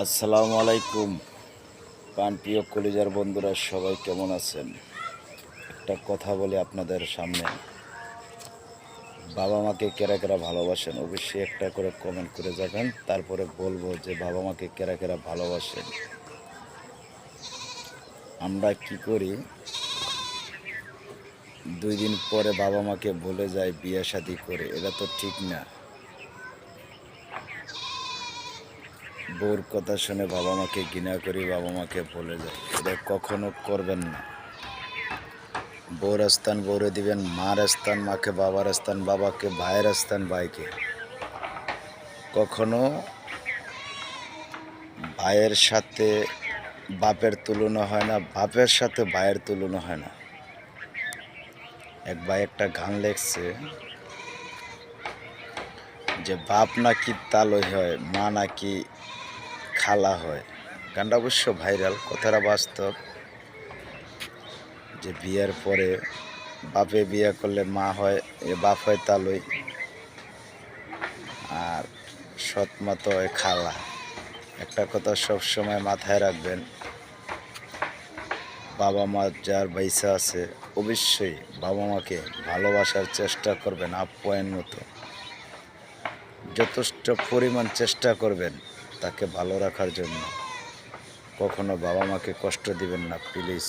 আসসালামু আলাইকুম প্রাণপ্রিয় কলিজার বন্ধুরা, সবাই কেমন আছেন? একটা কথা বলি আপনাদের সামনে। বাবা মাকে কেরা কেরা ভালোবাসেন অবশ্যই একটা করে কমেন্ট করে যাবেন, তারপরে বলবো যে বাবা মাকে কেরা কেরা ভালোবাসেন। আমরা কি করি, 2 দিন পরে বাবা মাকে ভুলে যাই বিয়ে শাদী করে। এটা তো ঠিক না। বউর কথা শুনে বাবা মাকে ঘৃণা করি, বাবা মাকে ভুলে যাই। এটা কখনো করবেন না। বউর স্থান বউরে দিবেন, মার স্থান মাকে, বাবার স্থান বাবাকে, ভাইয়ের স্থান ভাইকে। কখনো ভাইয়ের সাথে বাপের তুলনা হয় না, বাপের সাথে ভাইয়ের তুলনা হয় না। এক ভাই একটা গান লেখছে যে বাপ নাকি তালই হয়, মা নাকি খালা হয়। গানটা অবশ্য ভাইরাল, কথাটা বাস্তব। যে বিয়ের পরে বাপে বিয়ে করলে মা হয়, বাপ হয় তালই, আর সৎ মা তো হয় খালা। একটা কথা সব সময় মাথায় রাখবেন, বাবা মা যার বাইসা আছে অবশ্যই বাবা মাকে ভালোবাসার চেষ্টা করবেন, আপ্যায়ন মতো যথেষ্ট পরিমাণ চেষ্টা করবেন তাকে ভালো রাখার জন্য। কখনো বাবা মাকে কষ্ট দিবেন না প্লিজ।